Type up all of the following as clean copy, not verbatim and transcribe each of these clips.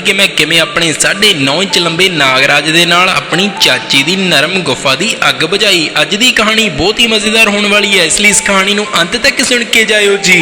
कि मैं किवें अपने 9.5 इंच लंबे नागराज दे नाल अपनी चाची दी नरम गुफा दी अग बुझाई। अज दी कहानी बहुत ही मज़ेदार होने वाली है, इसलिए इस कहानी नूं अंत तक सुन के जाओ जी।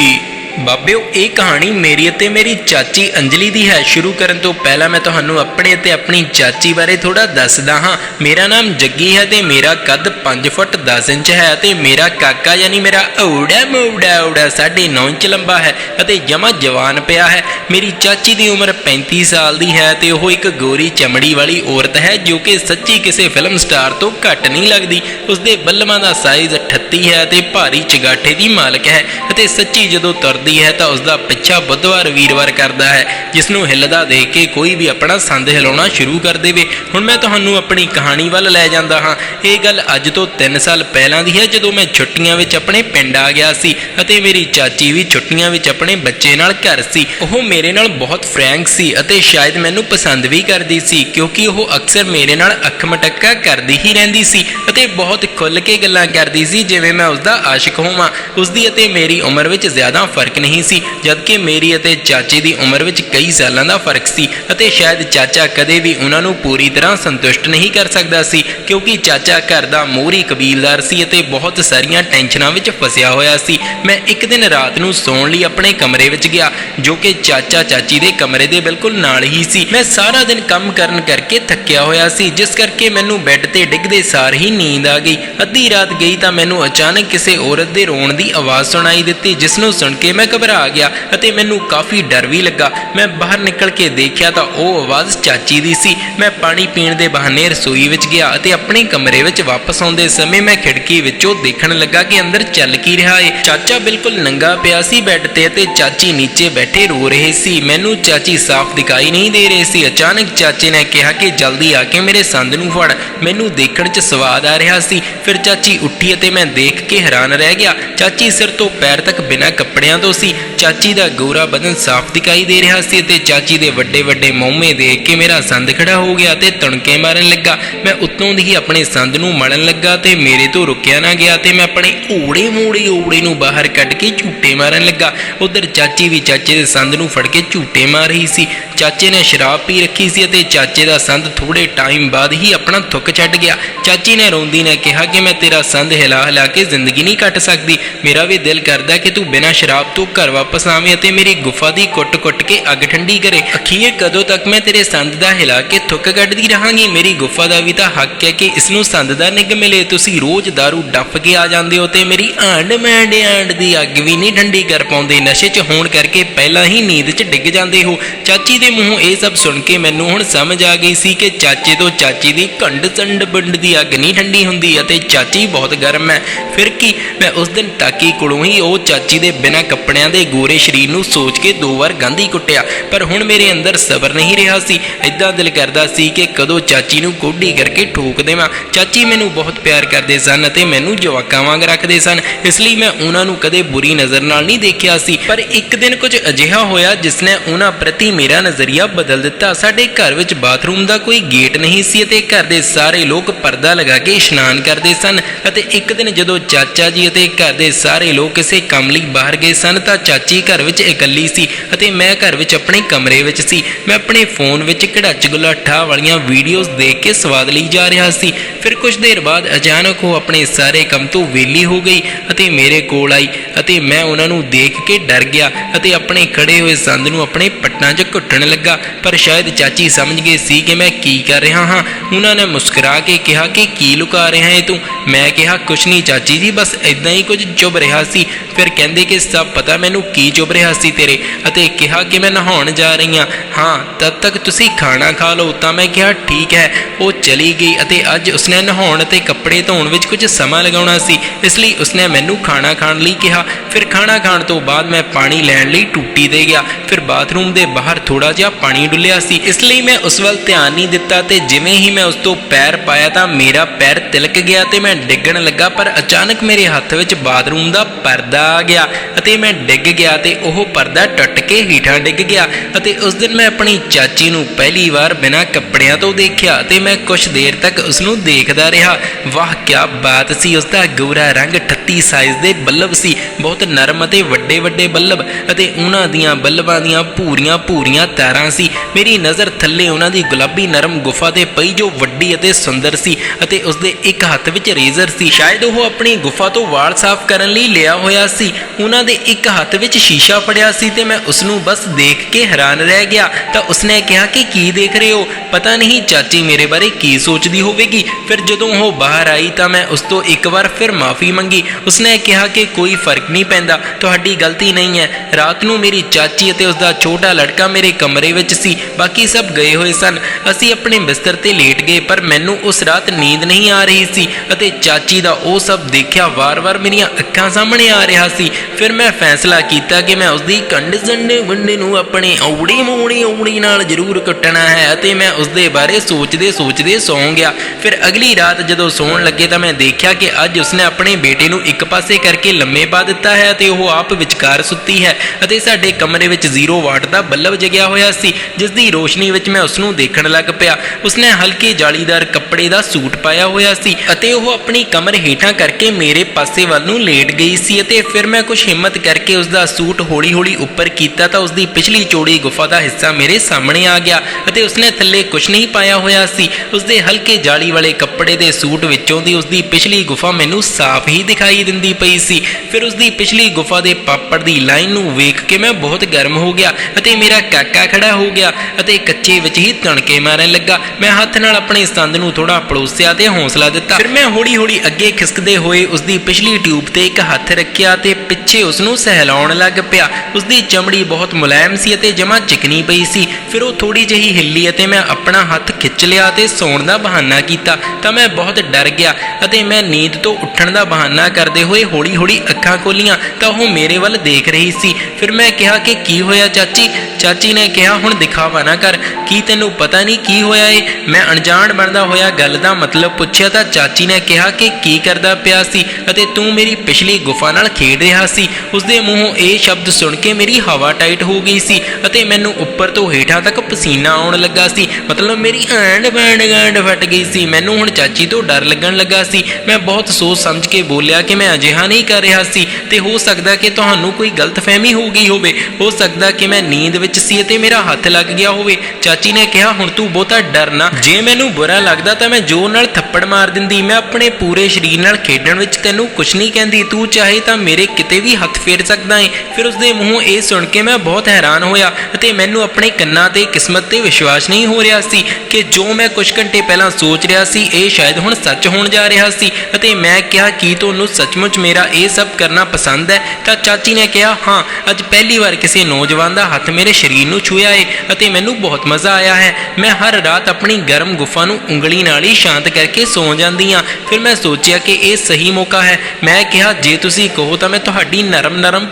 बाबिओ ये कहानी मेरी ते मेरी चाची अंजलि दी है। शुरू करन तो पहला मैं तुहानूं अपने ते अपनी चाची बारे थोड़ा दसदा हाँ। मेरा नाम जग्गी है ते मेरा कद 5 फुट 10 इंच है ते मेरा काका यानी मेरा औड़ा मौड़ा 9.5 इंच लंबा है अते जमा जवान पिया है। मेरी चाची की उम्र 35 साल की है ते ओह एक गोरी चमड़ी वाली औरत है जो कि सच्ची किसी फिल्म स्टार तो घट नहीं लगती। उसके बल्लमां का साइज 38 है ते भारी चगाठे की मालक है अते सच्ची जदों तुरदी है तो उसका पिछा बुधवार वीरवार करता है, जिसनों हिलदा देख के कोई भी अपना संद हिलाउणा शुरू कर देवे। हुण मैं तुहानूं अपनी कहानी वाल लै जांदा हाँ। ये गल अज तो 3 साल पहलां दी है, जदों मैं छुट्टियां विच अपने पिंड आ गया सी अते मेरी चाची भी छुट्टियां विच अपने बच्चे नाल घर सी। ओह मेरे नाल बहुत फ्रैंक सी अते शायद मैनूं पसंद भी करदी सी, क्योंकि ओह अक्सर मेरे नाल अख मटक्का करदी ही रहिंदी सी अते बहुत खुल के गल्लां करदी सी जिवें मैं उसदा आशिक होवां। उसदी अते मेरी उम्र विच ज़्यादा फर्क नहीं सी, जबकि मेरी अते चाचे दी उम्र विच कई सालां दा फर्क सी अते शायद चाचा कदे भी उन्हां नूं पूरी तरह संतुष्ट नहीं कर सकदा सी, क्योंकि चाचा घर दा मोहरी कबीलदार सी अते बहुत सारियां टेंशनां विच फसिया होया सी। मैं एक दिन रात नूं सौण लई अपने कमरे विच गया, जो कि चाचा चाची दे कमरे दे बिल्कुल नाल ही सी। मैं सारा दिन काम करन करके थक्किया होया सी, जिस करके मैनूं बैड ते डिगदे सार ही नींद आ गई। अद्धी रात गई तां मैनूं अचानक किसी औरत दे रोण दी आवाज़ सुनाई दित्ती, जिसनूं सुन के मैं घबरा गया अते मैनूं काफ़ी डर भी लगा। मैं बाहर निकल के देखिया तो वह आवाज़ चाची दी सी। मैं पानी पीण दे बहाने रसोई विच गया अते अपने कमरे विच वापस आउंदे समय मैं खिड़की विचों देखण लगा कि अंदर चल की रहा है। चाचा बिल्कुल नंगा पिया सी बैड ते अते चाची नीचे बैठे रो रहे सी। मैनूं चाची साफ दिखाई नहीं दे रहे सी। अचानक चाचे ने कहा कि जल्दी आके मेरे संद नूं फड़। मैनूं देखण च स्वाद आ रहा सी। फिर चाची उठी अते मैं देख के हैरान रह गया। चाची सिर तो पैर तक बिना कपड़ियां तो सी। चाची दा गोरा बदन साफ दिखाई दे रहा सी ते चाची दे वड्डे वड्डे मोहमे देख के मेरा संद खड़ा हो गया ते तुणके मारन लगा। मैं उत्तों दी ही अपने संद नूं मलण लगा ते मेरे तो रुकिया ना गया ते मैं अपने ओड़े मोड़े ओड़े नूं बाहर कढ के झूटे मारन लगा। उधर चाची भी चाचे दे संद नूं फड़ के झूटे मार रही सी। चाचे ने शराब पी रखी सी ते चाचे दा संद थोड़े टाइम बाद ही अपना थुक छड्ड गया। चाची ने रोंदी ने कहा कि मैं तेरा संद हिला हिला के जिंदगी नहीं कट सकती। मेरा भी दिल करदा कि तू बिना शराब तो घर वापस आवें ते मेरी गुफा दी कुट कुट के अग ठंडी करे। अखीर कदों तक मैं तेरे संद दा हिला के थुक कड्डदी रहांगी। मेरी गुफा दा भी तां हक है कि इसनूं संद दा निग मिले। तुसीं रोज़ दारू डफ के आ जांदे हो ते मेरी आंड मैंड आंड दी अग भी नहीं ठंडी कर पाउंदे। नशे च होण करके पहलां ही नींद च डिग जांदे हो। चाची दे मूंहों ये सब सुन के मैनूं हुण समझ आ गई सी कि चाचे तो चाची दी कंड संड बंड दी अग नहीं ठंडी हुंदी अते चाची बहुत गर्म है। फिर की मैं उस दिन टाकी कोलों ही वो चाची दे बिना कपड़ियां दे गोरे शरीर नूं सोच के 2 बार गांधी कुट्टिया, पर हुण मेरे अंदर सबर नहीं रहा सी। इदां दिल करदा सी कि कदों चाची नूं कोडी करके ठोक देवां। चाची मैनूं बहुत प्यार करदे सन अते मैनूं जवाकां वांग रखदे सन, इसलिए मैं उन्हां नूं कदे बुरी नज़र नाल नहीं देखिया सी। पर एक दिन कुछ अजिहा होया जिसने उन्हां प्रति मेरा नज़रिया बदल दिता। साडे घर विच बाथरूम दा कोई गेट नहीं सी अते घर दे सारे लोग पर्दा लगा के इशनान करदे सन। अते एक दिन जदों चाचा जी अते घर दे सारे लोग किसी काम लई बाहर गए सन तां चाची घर विच इकल्ली सी अते मैं घर विच अपने कमरे विच सी। मैं अपने फोन विच घड़च गुलाठा वालियां वीडियोज़ देख के स्वाद लई जा रहा सी। फिर कुछ देर बाद अचानक वो अपने सारे काम तो वेली हो गई अते मेरे कोल आई अते मैं उन्हां नूं देख के डर गया अते अपने खड़े हुए संद नूं अपने पट्टां 'च घुट्टण लगा। पर शायद चाची समझ गए सी कि मैं की कर रहा हाँ। उन्हां ने मुस्कुरा के कहा कि की लुका रहा है तू। मैं कहा कुछ नहीं चाची जी, बस इदां ही कुछ चुभ रहा सी। फिर कहंदे कि सब पता मैनूं की चुभ रहा सी तेरे, अते कहा कि मैं नहाउण जा रही हाँ तब तक तुसीं खाना खा लो। तां मैं कहा ठीक है। वो चली गई अते अज उसने नहाउण ते कपड़े धोण विच कुछ समा लगाउणा सी, इसलिए उसने मैनूं खाना खाण लई कहा। फिर खाना खाण तो बाद मैं पानी लैण लई टूटी ते गया। फिर बाथरूम दे बाहर थोड़ा जिहा पानी डुੱਲਿਆ सी, इसलिए मैं उस वल ध्यान नहीं दिता ते जिवें ही मैं उस तो पैर पाया तां मेरा पैर तिलक गया ते मैं डिग्गण लगा। पर अचानक मेरे हत्थ विच बाथरूम दा पर्दा आ गया अते मैं ਡਿੱਗ ਗਿਆ ਤੇ ਉਹ ਪਰਦਾ ਟੁੱਟ ਕੇ ਹੇਠਾਂ ਡਿੱਗ ਗਿਆ ਅਤੇ ਉਸ ਦਿਨ ਮੈਂ ਆਪਣੀ ਚਾਚੀ ਨੂੰ ਪਹਿਲੀ ਵਾਰ ਬਿਨਾਂ ਕੱਪੜਿਆਂ ਤੋਂ ਦੇਖਿਆ ਤੇ ਮੈਂ ਕੁਝ ਦੇਰ ਤੱਕ ਉਸ ਨੂੰ ਦੇਖਦਾ ਰਿਹਾ। ਵਾਹ ਕਿਆ ਬਾਤ ਸੀ! ਉਸ ਦਾ ਗੋਰਾ ਰੰਗ 38 ਸਾਈਜ਼ ਦੇ ਬੱਲਬ ਸੀ, ਬਹੁਤ ਨਰਮ ਅਤੇ ਵੱਡੇ ਵੱਡੇ ਬੱਲਬ, ਅਤੇ ਉਹਨਾਂ ਦੀਆਂ ਬੱਲਬਾਂ ਦੀਆਂ ਭੂਰੀਆਂ ਭੂਰੀਆਂ ਤਾਰਾਂ ਸੀ। ਮੇਰੀ ਨਜ਼ਰ ਥੱਲੇ ਉਹਨਾਂ ਦੀ ਗੁਲਾਬੀ ਨਰਮ ਗੁਫਾ ਤੇ ਪਈ ਜੋ ਵੱਡੀ ਅਤੇ ਸੁੰਦਰ ਸੀ, ਅਤੇ ਉਸਦੇ ਇੱਕ ਹੱਥ ਵਿੱਚ ਰੇਜ਼ਰ ਸੀ। ਸ਼ਾਇਦ ਉਹ ਆਪਣੀ ਗੁਫਾ ਤੋਂ ਵਾਲ ਸਾਫ਼ ਕਰਨ ਲਈ ਲਿਆ ਹੋਇਆ ਸੀ। ਉਹਨਾਂ ਦੇ ਇੱਕ ਹੱਥ ਵਿੱਚ ਸ਼ੀਸ਼ਾ ਫੜਿਆ ਸੀ ਤੇ ਮੈਂ ਉਸ ਨੂੰ ਬਸ ਦੇਖ ਕੇ ਹੈਰਾਨ ਰਹਿ ਗਿਆ। ਤਾਂ ਉਸਨੇ ਕਿਹਾ ਕਿ ਕੀ ਦੇਖ ਰਹੇ ਹੋ? ਪਤਾ ਨਹੀਂ ਚਾਚੀ ਮੇਰੇ ਬਾਰੇ ਕੀ ਸੋਚਦੀ ਹੋਵੇਗੀ। ਫਿਰ ਜਦੋਂ ਉਹ ਬਾਹਰ ਆਈ ਤਾਂ ਮੈਂ ਉਸ ਤੋਂ ਇੱਕ ਵਾਰ ਫਿਰ ਮਾਫੀ ਮੰਗੀ। ਉਸਨੇ ਕਿਹਾ ਕਿ ਕੋਈ ਫਰਕ ਨਹੀਂ ਪੈਂਦਾ, ਤੁਹਾਡੀ ਗਲਤੀ ਨਹੀਂ ਹੈ। ਰਾਤ ਨੂੰ ਮੇਰੀ ਚਾਚੀ ਅਤੇ ਉਸਦਾ ਛੋਟਾ ਲੜਕਾ ਮੇਰੇ ਕਮਰੇ ਵਿੱਚ ਸੀ, ਬਾਕੀ ਸਭ ਗਏ ਹੋਏ ਸਨ। ਅਸੀਂ ਆਪਣੇ ਬਿਸਤਰ ਤੇ ਲੇਟ ਗਏ, ਪਰ ਮੈਨੂੰ ਉਸ ਰਾਤ ਨੀਂਦ ਨਹੀਂ ਆ ਰਹੀ ਸੀ ਅਤੇ ਚਾਚੀ ਦਾ ਉਹ ਸਭ ਦੇਖਿਆ ਵਾਰ-ਵਾਰ ਮੇਰੀਆਂ ਅੱਖਾਂ ਸਾਹਮਣੇ ਆ ਰਿਹਾ ਸੀ। ਫਿਰ ਮੈਂ ਫੈਸਲਾ ਕੀਤਾ ਕਿ ਮੈਂ ਉਸਦੀ ਕੰਡ ਸੰਡੇ ਵੰਡੇ ਨੂੰ ਆਪਣੇ ਔੜੀ ਨਾਲ ਜ਼ਰੂਰ ਕੁੱਟਣਾ ਹੈ, ਅਤੇ ਮੈਂ ਉਸਦੇ ਬਾਰੇ ਸੋਚਦੇ ਸੌਂ ਗਿਆ। ਫਿਰ ਅਗਲੀ ਰਾਤ ਜਦੋਂ ਸੌਣ ਲੱਗੇ ਤਾਂ ਮੈਂ ਦੇਖਿਆ ਕਿ ਅੱਜ ਉਸਨੇ ਆਪਣੇ ਬੇਟੇ ਨੂੰ ਇੱਕ ਪਾਸੇ ਕਰਕੇ ਲੰਮੇ ਪਾ ਦਿੱਤਾ ਹੈ ਅਤੇ ਉਹ ਆਪ ਵਿਚਕਾਰ ਸੁੱਤੀ ਹੈ, ਅਤੇ ਸਾਡੇ ਕਮਰੇ ਵਿੱਚ 0 ਵਾਟ ਦਾ ਬੱਲਬ ਜਗਿਆ ਹੋਇਆ ਸੀ, ਜਿਸ ਦੀ ਰੋਸ਼ਨੀ ਵਿੱਚ ਮੈਂ ਉਸ ਨੂੰ ਦੇਖਣ ਲੱਗ ਪਿਆ। ਉਸਨੇ ਹਲਕੇ ਜਾਲੀਦਾਰ ਕੱਪੜੇ ਦਾ ਸੂਟ ਪਾਇਆ ਹੋਇਆ ਸੀ ਅਤੇ ਉਹ ਆਪਣੀ ਕਮਰ ਹੇਠਾਂ ਕਰਕੇ ਮੇਰੇ ਪਾਸੇ ਵੱਲ ਨੂੰ ਲੇਟ ਗਈ ਸੀ, ਅਤੇ ਫਿਰ ਮੈਂ ਕੁਝ ਹਿੰਮਤ ਕਰਕੇ ਉਸਦਾ ਸੂਟ ਹੌਲੀ-ਹੌਲੀ ਉੱਪਰ ਕੀਤਾ ਤਾਂ ਉਸਦੀ ਪਿਛਲੀ ਚੌੜੀ ਗੁਫਾ ਦਾ ਹਿੱਸਾ ਮੇਰੇ ਸਾਹਮਣੇ ਆ ਗਿਆ, ਅਤੇ ਉਸਨੇ ਥੱਲੇ ਕੁਝ ਨਹੀਂ ਪਾਇਆ ਹੋਇਆ ਸੀ। ਉਸਦੇ ਹਲਕੇ ਜਾਲੀ ਵਾਲੇ ਕੱਪੜੇ ਦੇ ਸੂਟ ਵਿੱਚੋਂ ਦੀ ਉਸਦੀ ਪਿਛਲੀ ਗੁਫਾ ਮੈਨੂੰ ਸਾਫ਼ ਹੀ ਦਿਖਾਈ ਦਿੰਦੀ ਪਈ ਸੀ। ਫਿਰ ਉਸਦੀ ਪਿਛਲੀ ਗੁਫਾ ਦੇ ਪਾਪੜ ਦੀ ਲਾਈਨ ਨੂੰ ਵੇਖ ਕੇ ਮੈਂ ਬਹੁਤ ਗਰਮ ਹੋ ਗਿਆ, ਅਤੇ ਮੇਰਾ ਕਾਕਾ ਖੜਾ ਹੋ ਗਿਆ ਅਤੇ ਕੱਚੇ ਵਿੱਚ ਹੀ ਤਣਕੇ ਮਾਰਨ ਲੱਗਾ। ਮੈਂ ਹੱਥ ਨਾਲ ਆਪਣੇ ਸੰਦ ਨੂੰ ਥੋੜਾ ਪਲੋਸਿਆ ਤੇ ਹੌਸਲਾ ਦਿੱਤਾ। ਫਿਰ ਮੈਂ ਹੌਲੀ-ਹੌਲੀ ਅੱਗੇ ਖਿਸਕਦੇ ਹੋਏ ਉਸਦੀ ਪਿਛਲੀ ਟਿਊਬ ਤੇ ਇੱਕ ਹੱਥ ਰੱਖਿਆ ਤੇ ਪਿੱਛੇ ਉਸ ਨੂੰ ਸਹਿਲਾਉਣ ਲੱਗ ਪਿਆ। ਉਸਦੀ ਚਮੜੀ ਬਹੁਤ ਮੁਲਾਇਮ ਸੀ ਅਤੇ ਜਮਾਂ ਚਿਕਨੀ ਪਈ ਸੀ। ਫਿਰ ਉਹ ਥੋੜੀ ਜਿਹੀ ਹਿੱਲੀ ਅਤੇ ਮੈਂ ਆਪਣਾ ਹੱਥ ਖਿੱਚ ਲਿਆ ਤੇ ਸੌਣ ਦਾ ਬਹਾਨਾ ਕੀਤਾ, ਤਾਂ ਮੈਂ ਬਹੁਤ ਡਰ ਗਿਆ ਅਤੇ ਮੈਂ ਨੀਂਦ ਤੋਂ ਉੱਠਣ ਦਾ ਬਹਾਨਾ ਕਰਦੇ ਹੋਏ ਹੌਲੀ-ਹੌਲੀ ਅੱਖਾਂ ਖੋਲੀਆਂ ਤਾਂ ਉਹ ਮੇਰੇ ਵੱਲ ਦੇਖ ਰਹੀ ਸੀ। ਫਿਰ ਮੈਂ ਕਿਹਾ ਕਿ ਕੀ ਹੋਇਆ ਚਾਚੀ? ਚਾਚੀ ਨੇ ਕਿਹਾ ਹੁਣ ਦਿਖਾਵਾ ਨਾ ਕਰ, ਕੀ ਤੈਨੂੰ ਪਤਾ ਨਹੀਂ ਕੀ ਹੋਇਆ ਏ? ਮੈਂ ਅਣਜਾਣ ਬਣਦਾ ਹੋਇਆ ਗੱਲ ਦਾ ਮਤਲਬ ਪੁੱਛਿਆ ਤਾਂ ਚਾਚੀ ਨੇ ਕਿਹਾ ਕਿ ਕੀ ਕਰਦਾ ਪਿਆ ਸੀ ਅਤੇ ਤੂੰ ਮੇਰੀ ਪਿਛਲੀ ਗੁਫਾ ਨਾਲ ਖੇਡ ਰਿਹਾ ਸੀ। ਉਸਦੇ ਮੂੰਹੋਂ ਇਹ ਸ਼ਬਦ ਸੁਣ ਕੇ ਮੇਰੀ ਹਵਾ ਟਾਈਟ ਹੋ ਗਈ ਸੀ ਅਤੇ ਮੈਨੂੰ ਉੱਪਰ ਤੋਂ ਹੇਠਾਂ ਤੱਕ ਪਸੀਨਾ ਆਉਣ ਲੱਗਾ ਸੀ, ਮਤਲਬ ਮੇਰੀ ਗੰਢ ਫਟ ਗਈ ਸੀ। ਮੈਨੂੰ ਹੁਣ ਚਾਚੀ ਤੋਂ ਡਰ ਲੱਗਣ ਲੱਗਾ ਸੀ। ਮੈਂ ਬਹੁਤ ਸੋਚ ਸਮਝ ਕੇ ਬੋਲਿਆ ਕਿ ਮੈਂ ਅਜਿਹਾ ਨਹੀਂ ਕਰ ਰਿਹਾ ਸੀ ਤੇ ਹੋ ਸਕਦਾ ਕਿ ਤੁਹਾਨੂੰ ਕੋਈ ਗਲਤਫਹਿਮੀ ਹੋ ਗਈ ਹੋਵੇ, ਹੋ ਸਕਦਾ ਕਿ ਮੈਂ ਨੀਂਦ ਵਿੱਚ ਸੀ ਅਤੇ ਮੇਰਾ ਹੱਥ ਲੱਗ ਗਿਆ ਹੋਵੇ। ਚਾਚੀ ਨੇ ਕਿਹਾ ਹੁਣ ਤੂੰ ਬਹੁਤਾ ਡਰ ਨਾ, ਜੇ ਮੈਨੂੰ ਬੁਰਾ ਲੱਗਦਾ ਤਾਂ ਮੈਂ ਜ਼ੋਰ ਨਾਲ ਥੱਪੜ ਮਾਰ ਦਿੰਦੀ। ਮੈਂ ਆਪਣੇ ਪੂਰੇ ਸਰੀਰ ਨਾਲ ਖੇਡਣ ਵਿੱਚ ਤੈਨੂੰ ਕੁਝ ਨਹੀਂ ਕਹਿੰਦੀ, ਤੂੰ ਚਾਹੇ ਤਾਂ ਮੇਰੇ ਕਿਤੇ ਵੀ ਹੱਥ ਫੇਰ ਸਕਦਾ ਏ। ਫਿਰ ਉਸਦੇ ਮੂੰਹੋਂ ਇਹ ਸੁਣ ਕੇ ਮੈਂ ਬਹੁਤ ਹੈਰਾਨ ਹੋਇਆ ਅਤੇ ਮੈਨੂੰ ਆਪਣੇ ਕੰਨਾਂ ਤੇ ਕਿਸਮਤ ਤੇ ਵਿਸ਼ਵਾਸ ਨਹੀਂ ਹੋ ਰਿਹਾ ਸੀ ਕਿ ਜੋ ਮੈਂ ਕੁਝ ਘੰਟੇ ਪਹਿਲਾਂ ਸੋਚ ਰਿਹਾ ਸੀ ਇਹ ਸ਼ਾਇਦ ਹੁਣ ਸੱਚ ਹੋਣ ਜਾ ਰਿਹਾ ਸੀ। ਅਤੇ ਮੈਂ ਕਿਹਾ ਕੀ ਤੁਹਾਨੂੰ ਸੱਚਮੁੱਚ ਮੇਰਾ ਇਹ ਸਭ ਕਰਨਾ ਪਸੰਦ ਹੈ? ਤਾਂ ਚਾਚੀ ਨੇ ਕਿਹਾ ਹਾਂ, ਅੱਜ ਪਹਿਲੀ ਵਾਰ ਕਿਸੇ ਨੌਜਵਾਨ ਦਾ ਹੱਥ ਮੇਰੇ ਸਰੀਰ ਨੂੰ ਛੂਹਿਆ ਏ ਅਤੇ ਮੈਨੂੰ ਬਹੁਤ ਮਜ਼ਾ ਆਇਆ ਹੈ। ਮੈਂ ਹਰ ਰਾਤ ਆਪਣੀ ਗਰਮ ਗੁਫਾ ਨੂੰ ਉਂਗਲੀ ਨਾਲ ਹੀ ਸ਼ਾਂਤ ਕਰਕੇ ਸੌਂ ਜਾਂਦੀ ਹਾਂ। ਫਿਰ ਮੈਂ ਸੋਚਿਆ ਕਿ ਇਹ ਸਹੀ ਮੌਕਾ ਹੈ। ਮੈਂ ਕਿਹਾ ਜੇ ਤੁਸੀਂ ਕਹੋ ਤਾਂ ਮੈਂ ਤੁਹਾਡੀ ਨਰਮ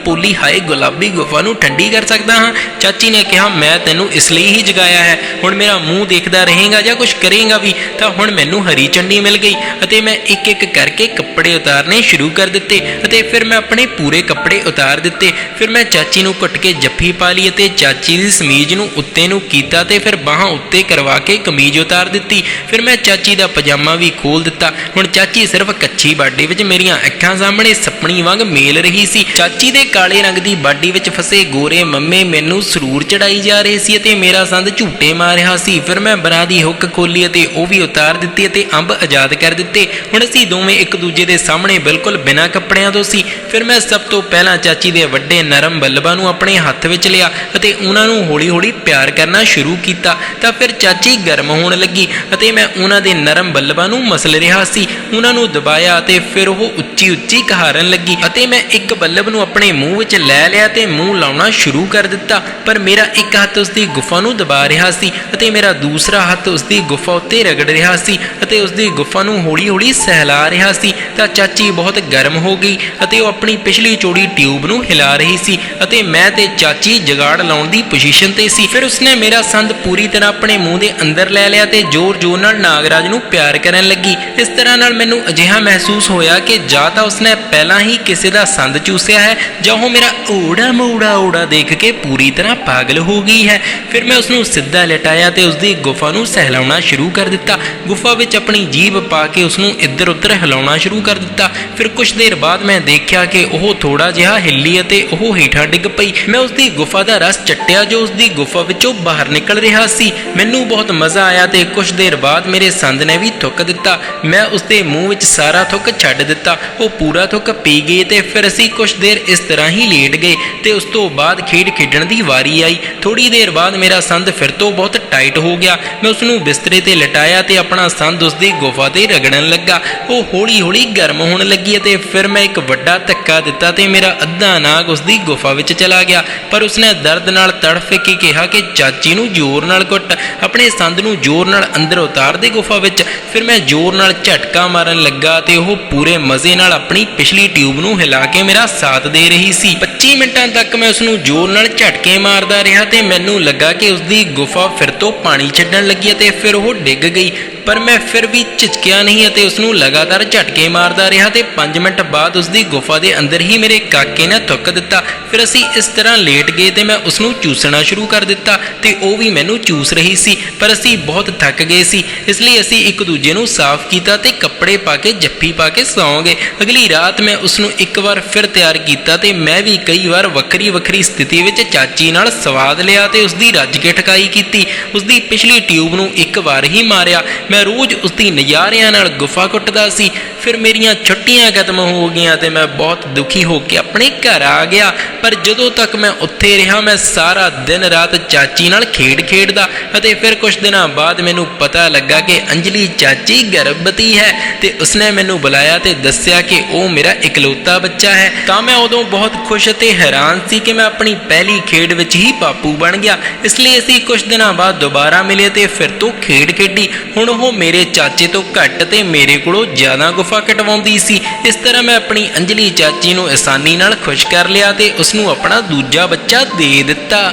ਪੋਲੀ ਹਾਏ ਗੁਲਾਬੀ ਗੁਫਾ ਨੂੰ ਠੰਡੀ ਕਰ ਸਕਦਾ ਹਾਂ। ਚਾਚੀ ਨੇ ਕਿਹਾ ਮੈਂ ਤੈਨੂੰ ਇਸ ਲਈ ਹੀ ਜਗਾਇਆ ਹੈ, ਹੁਣ ਮੇਰਾ ਮੂੰਹ ਦੇਖਦਾ ਰਹੇਗਾ ਜਾਂ ਕੁਝ ਕਰੇਗਾ ਵੀ? ਤਾਂ ਹੁਣ ਮੈਨੂੰ ਹਰੀ ਝੰਡੀ ਮਿਲ ਗਈ ਅਤੇ ਮੈਂ ਇੱਕ ਕਰਕੇ ਕੱਪੜੇ ਉਤਾਰਨੇ ਸ਼ੁਰੂ ਕਰ ਦਿੱਤੇ ਅਤੇ ਫਿਰ ਮੈਂ ਆਪਣੇ ਪੂਰੇ ਕੱਪੜੇ ਉਤਾਰ ਦਿੱਤੇ। ਫਿਰ ਮੈਂ ਚਾਚੀ ਨੂੰ ਘੁੱਟ ਕੇ ਜੱਫੀ ਪਾ ਲਈ ਅਤੇ ਚਾਚੀ ਦੀ ਸਮੀਜ਼ ਨੂੰ ਉੱਤੇ ਨੂੰ ਕੀਤਾ ਤੇ ਫਿਰ ਬਾਹਾਂ ਉੱਤੇ ਕਰਵਾ ਕੇ ਕਮੀਜ਼ ਉਤਾਰ ਦਿੱਤੀ। ਫਿਰ ਮੈਂ ਚਾਚੀ ਦਾ ਪਜਾਮਾ ਵੀ ਖੋਲ ਦਿੱਤਾ। ਹੁਣ ਚਾਚੀ ਸਿਰਫ ਕੱਚੀ ਬਾਡੀ ਵਿੱਚ ਮੇਰੀਆਂ ਅੱਖਾਂ ਸਾਹਮਣੇ ਸੱਪਣੀ ਵਾਂਗ ਮੇਲ ਰਹੀ ਸੀ। ਚਾਚੀ ਦੇ ਕਾਲੇ ਰੰਗ ਦੀ ਬਾਡੀ ਵਿੱਚ ਫਸੇ ਗੋਰੇ ਮੰਮੇ ਮੈਨੂੰ ਸਰੂਰ ਚੜਾਈ ਜਾ ਰਹੇ ਸੀ ਅਤੇ ਮੇਰਾ ਸੰਦ ਝੂਟੇ ਮਾਰ ਰਿਹਾ ਸੀ। ਫਿਰ ਮੈਂ ਬਰਾ ਦੀ ਹੁੱਕ ਖੋਲੀ ਅਤੇ ਉਹ ਵੀ ਉਤਾਰ ਦਿੱਤੀ ਅਤੇ ਅੰਬ ਆਜ਼ਾਦ ਕਰ ਦਿੱਤੇ। ਹੁਣ ਅਸੀਂ ਦੋਵੇਂ ਇੱਕ ਦੂਜੇ ਦੇ ਸਾਹਮਣੇ ਬਿਲਕੁਲ ਬਿਨਾਂ ਕੱਪੜਿਆਂ ਤੋਂ ਸੀ। ਫਿਰ ਮੈਂ ਸਭ ਤੋਂ ਪਹਿਲਾਂ ਚਾਚੀ ਦੇ ਵੱਡੇ ਨਰਮ ਬੱਲਬਾਂ ਨੂੰ ਆਪਣੇ ਹੱਥ ਵਿੱਚ ਲਿਆ ਅਤੇ ਉਹਨਾਂ ਨੂੰ ਹੌਲੀ-ਹੌਲੀ ਪਿਆਰ ਕਰਨਾ ਸ਼ੁਰੂ ਕੀਤਾ। ਤਾਂ ਫਿਰ ਚਾਚੀ ਗਰਮ ਹੋਣ ਲੱਗੀ ਅਤੇ ਮੈਂ ਉਹਨਾਂ ਦੇ ਨਰਮ ਬੱਲਬਾਂ ਨੂੰ ਮਸਲ ਰਿਹਾ ਸੀ। ਉਹਨਾਂ ਨੂੰ ਦਬਾਇਆ ਅਤੇ ਫਿਰ ਉਹ ਉੱਚੀ ਕਹਾਰਨ ਲੱਗੀ ਅਤੇ ਮੈਂ ਇੱਕ ਬੱਲਬ ਨੂੰ ਆਪਣੇ ਮੂੰਹ ਵਿੱਚ ਲੈ ਲਿਆ ਤੇ ਮੂੰਹ ਲਾਉਣਾ ਸ਼ੁਰੂ ਕਰ ਦਿੱਤਾ। ਪਰ ਮੇਰਾ ਇੱਕ ਹੱਥ ਉਸਦੀ ਗੁਫਾ ਨੂੰ ਦਬਾ ਰਿਹਾ ਸੀ ਅਤੇ ਮੇਰਾ ਦੂਸਰਾ ਹੱਥ ਉਸਦੀ ਗੁਫਾ ਉੱਤੇ ਰਗੜ ਰਿਹਾ ਸੀ ਅਤੇ ਉਸਦੀ ਗੁਫਾ ਨੂੰ ਹੌਲੀ-ਹੌਲੀ ਸਹਿਲਾ ਰਿਹਾ ਸੀ। ਤਾਂ ਚਾਚੀ ਬਹੁਤ ਗਰਮ ਹੋ ਗਈ ਅਤੇ ਉਹ ਆਪਣੀ ਪਿਛਲੀ ਚੌੜੀ ਟਿਊਬ ਨੂੰ ਹਿਲਾ ਰਹੀ ਸੀ ਅਤੇ ਮੈਂ ਤੇ ਚਾਚੀ ਜਗਾੜ ਲਾਉਣ ਦੀ ਪੋਜੀਸ਼ਨ ਤੇ ਸੀ। ਫਿਰ ਉਸਨੇ ਮੇਰਾ ਸੰਦ ਪੂਰੀ ਤਰ੍ਹਾਂ ਆਪਣੇ ਮੂੰਹ ਦੇ ਅੰਦਰ ਲੈ ਲਿਆ ਤੇ ਜ਼ੋਰ-ਜ਼ੋਰ ਨਾਲ ਨਾਗਰਾਜ ਨੂੰ ਪਿਆਰ ਕਰਨ ਲੱਗੀ। ਇਸ ਤਰ੍ਹਾਂ ਨਾਲ ਮੈਨੂੰ ਅਜਿਹਾ ਮਹਿਸੂਸ ਹੋਇਆ ਕਿ ਜਾਂ ਤਾਂ ਉਸਨੇ ਪਹਿਲਾਂ ਹੀ ਕਿਸੇ ਦਾ ਸੰਦ ਚੂਸਿਆ ਦੱਸਿਆ ਹੈ ਜਾਂ ਉਹ ਮੇਰਾ ਓੜਾ ਮੋੜਾ ਓੜਾ ਦੇਖ ਕੇ ਪੂਰੀ ਤਰ੍ਹਾਂ ਪਾਗਲ ਹੋ ਗਈ ਹੈ। ਫਿਰ ਮੈਂ ਉਸਨੂੰ ਸਿੱਧਾ ਲਟਾਇਆ ਤੇ ਉਸਦੀ ਗੁਫਾ ਨੂੰ ਸਹਿਲਾਉਣਾ ਸ਼ੁਰੂ ਕਰ ਦਿੱਤਾ। ਗੁਫਾ ਵਿੱਚ ਆਪਣੀ ਜੀਭ ਪਾ ਕੇ ਉਸਨੂੰ ਇੱਧਰ ਉੱਧਰ ਹਿਲਾਉਣਾ ਸ਼ੁਰੂ ਕਰ ਦਿੱਤਾ। ਫਿਰ ਕੁਝ ਦੇਰ ਬਾਅਦ ਮੈਂ ਦੇਖਿਆ ਕਿ ਉਹ ਥੋੜਾ ਜਿਹਾ ਹਿੱਲੀ ਅਤੇ ਉਹ ਹੇਠਾਂ ਡਿੱਗ ਪਈ। ਮੈਂ ਉਸਦੀ ਗੁਫਾ ਦਾ ਰਸ ਚੱਟਿਆ ਜੋ ਉਸਦੀ ਗੁਫਾ ਵਿੱਚੋਂ ਬਾਹਰ ਨਿਕਲ ਰਿਹਾ ਸੀ। ਮੈਨੂੰ ਬਹੁਤ ਮਜ਼ਾ ਆਇਆ ਤੇ ਕੁਝ ਦੇਰ ਬਾਅਦ ਮੇਰੇ ਸੰਦ ਨੇ ਵੀ ਥੁੱਕ ਦਿੱਤਾ। ਮੈਂ ਉਸਦੇ ਮੂੰਹ ਵਿੱਚ ਸਾਰਾ ਥੁੱਕ ਛੱਡ ਦਿੱਤਾ। ਉਹ ਪੂਰਾ ਥੁੱਕ ਪੀ ਗਈ ਤੇ ਫਿਰ ਅਸੀਂ ਕੁਝ ਦੇਰ ਇਸ ਤਰ੍ਹਾਂ ਹੀ ਲੇਟ ਗਏ ਤੇ ਉਸ ਤੋਂ ਬਾਅਦ ਖੇਡ ਖੇਡਣ ਦੀ ਵਾਰੀ ਆਈ। ਥੋੜੀ ਦੇਰ ਬਾਅਦ ਮੇਰਾ ਸੰਦ ਫਿਰ ਤੋਂ ਬਹੁਤ ਟਾਈਟ ਹੋ ਗਿਆ। ਮੈਂ ਉਸਨੂੰ ਬਿਸਤਰੇ ਤੇ ਲਟਾਇਆ ਤੇ ਆਪਣਾ ਸੰਦ ਉਸਦੀ ਗੁਫਾ ਤੇ ਰਗੜਨ ਲੱਗਾ। ਉਹ ਹੌਲੀ ਹੌਲੀ ਗਰਮ ਹੋਣ ਲੱਗੀ ਅਤੇ ਫਿਰ ਮੈਂ ਇੱਕ ਵੱਡਾ ਧੱਕਾ ਦਿੱਤਾ ਤੇ ਮੇਰਾ ਅੱਧਾ ਨਾਗ ਉਸਦੀ ਗੁਫਾ ਵਿੱਚ ਚਲਾ ਗਿਆ। ਪਰ ਉਸਨੇ ਦਰਦ ਨਾਲ ਤੜਫ ਕੇ ਕਿਹਾ ਕਿ ਚਾਚੀ ਨੂੰ ਜ਼ੋਰ ਨਾਲ ਕੁੱਟ, ਆਪਣੇ ਸੰਦ ਨੂੰ ਜ਼ੋਰ ਨਾਲ ਅੰਦਰ ਉਤਾਰ ਦੇ ਗੁਫਾ ਵਿੱਚ। ਫਿਰ ਮੈਂ ਜ਼ੋਰ ਨਾਲ ਝਟਕਾ ਮਾਰਨ ਲੱਗਾ ਤੇ ਉਹ ਪੂਰੇ ਮਜ਼ੇ ਨਾਲ ਆਪਣੀ ਪਿਛਲੀ ਟਿਊਬ ਨੂੰ ਹਿਲਾ ਕੇ ਮੇਰਾ ਸਾਥ ਦੇ ਰਹੀ ਸੀ। 25 ਮਿੰਟਾਂ ਤੱਕ ਮੈਂ ਉਸਨੂੰ ਜ਼ੋਰ ਨਾਲ ਝਟਕੇ ਮਾਰਦਾ ਰਿਹਾ ਤੇ ਮੈਨੂੰ ਲੱਗਾ ਕਿ ਉਸਦੀ ਗੁਫਾ ਫਿਰ ਤੋਂ ਪਾਣੀ ਛੱਡਣ ਲੱਗੀ ਅਤੇ ਫਿਰ ਉਹ ਡਿੱਗ ਗਈ। ਪਰ ਮੈਂ ਫਿਰ ਵੀ ਝਿਜਕਿਆ ਨਹੀਂ ਅਤੇ ਉਸਨੂੰ ਲਗਾਤਾਰ ਝਟਕੇ ਮਾਰਦਾ ਰਿਹਾ ਤੇ 5 ਮਿੰਟ ਬਾਅਦ ਉਸਦੀ ਗੁਫਾ ਦੇ ਅੰਦਰ ਹੀ ਮੇਰੇ ਕਾਕੇ ਨੇ ਥੁੱਕ ਦਿੱਤਾ। ਫਿਰ ਅਸੀਂ ਇਸ ਤਰ੍ਹਾਂ ਲੇਟ ਗਏ ਤੇ ਮੈਂ ਉਸਨੂੰ ਚੂਸਣਾ ਸ਼ੁਰੂ ਕਰ ਦਿੱਤਾ ਤੇ ਉਹ ਵੀ ਮੈਨੂੰ ਚੂਸ ਰਹੀ ਸੀ। ਪਰ ਅਸੀਂ ਬਹੁਤ ਥੱਕ ਗਏ ਸੀ, ਇਸ ਲਈ ਅਸੀਂ ਇੱਕ ਦੂਜੇ ਨੂੰ ਸਾਫ਼ ਕੀਤਾ ਤੇ ਕੱਪੜੇ ਪਾ ਕੇ ਜੱਫੀ ਪਾ ਕੇ ਸੌਂ ਗਏ। ਅਗਲੀ ਰਾਤ ਮੈਂ ਉਸਨੂੰ ਇੱਕ ਵਾਰ ਫਿਰ ਤਿਆਰ ਕੀਤਾ ਤੇ ਮੈਂ ਵੀ ਕਈ ਵਾਰ ਵੱਖਰੀ ਵੱਖਰੀ ਸਥਿਤੀ ਵਿੱਚ ਚਾਚੀ ਨਾਲ ਸਵਾਦ ਲਿਆ ਤੇ ਉਸਦੀ ਰੱਜ ਕੇ ਠਕਾਈ ਕੀਤੀ। ਉਸਦੀ ਪਿਛਲੀ ਟਿਊਬ ਨੂੰ ਇੱਕ ਵਾਰ ਹੀ ਮਾਰਿਆ। ਮੈਂ ਰੋਜ਼ ਉਸਦੀ ਨਜ਼ਾਰਿਆਂ ਨਾਲ ਗੁਫਾ ਕੁੱਟਦਾ ਸੀ। ਫਿਰ ਮੇਰੀਆਂ ਛੁੱਟੀਆਂ ਖਤਮ ਹੋ ਗਈਆਂ ਤੇ ਮੈਂ ਬਹੁਤ ਦੁਖੀ ਹੋ ਕੇ ਆਪਣੇ ਘਰ ਆ ਗਿਆ। ਪਰ ਜਦੋਂ ਤੱਕ ਮੈਂ ਉੱਥੇ ਰਿਹਾ ਮੈਂ ਸਾਰਾ ਦਿਨ ਰਾਤ ਚਾਚੀ ਨਾਲ ਖੇਡਦਾ ਅਤੇ ਫਿਰ ਕੁਝ ਦਿਨਾਂ ਬਾਅਦ ਮੈਨੂੰ ਪਤਾ ਲੱਗਾ ਕਿ ਅੰਜਲੀ ਚਾਚੀ ਗਰਭਵਤੀ ਹੈ ਤੇ ਉਸਨੇ ਮੈਨੂੰ ਬੁਲਾਇਆ ਤੇ ਦੱਸਿਆ ਕਿ ਉਹ ਮੇਰਾ ਇਕਲੌਤਾ ਬੱਚਾ ਹੈ। ਤਾਂ ਮੈਂ ਉਦੋਂ ਬਹੁਤ ਖੁਸ਼ ਅਤੇ ਹੈਰਾਨ ਸੀ ਕਿ ਮੈਂ ਆਪਣੀ ਪਹਿਲੀ ਖੇਡ ਵਿੱਚ ਹੀ ਬਾਪੂ ਬਣ ਗਿਆ। ਇਸ ਲਈ ਅਸੀਂ ਕੁਝ ਦਿਨਾਂ ਬਾਅਦ ਦੁਬਾਰਾ ਮਿਲੇ ਤੇ ਫਿਰ ਤੋਂ ਖੇਡੀ। ਹੁਣ ਉਹ ਮੇਰੇ ਚਾਚੇ ਤੋਂ ਘੱਟ ਤੇ ਮੇਰੇ ਕੋਲੋਂ ਜ਼ਿਆਦਾ ਗੁਫਾ ਕਟਵਾਉਂਦੀ ਸੀ। ਇਸ ਤਰ੍ਹਾਂ ਮੈਂ ਆਪਣੀ ਅੰਜਲੀ ਚਾਚੀ ਨੂੰ ਆਸਾਨੀ ਨਾਲ ਖੁਸ਼ ਕਰ ਲਿਆ ਤੇ ਉਸਨੂੰ ਆਪਣਾ ਦੂਜਾ ਬੱਚਾ ਦੇ ਦਿੱਤਾ।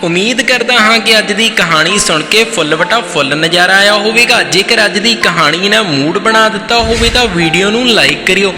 ਉਮੀਦ ਕਰਦਾ ਹਾਂ ਕਿ ਅੱਜ ਦੀ ਕਹਾਣੀ ਸੁਣ ਕੇ ਫੁੱਲ ਵਟਾ ਫੁੱਲ ਨਜ਼ਾਰਾ ਆਇਆ ਹੋਵੇਗਾ। ਜੇਕਰ ਅੱਜ ਦੀ ਕਹਾਣੀ ਨੇ ਮੂਡ ਬਣਾ ਦਿੱਤਾ ਹੋਵੇ ਤਾਂ ਵੀਡੀਓ ਨੂੰ ਲਾਈਕ ਕਰਿਓ।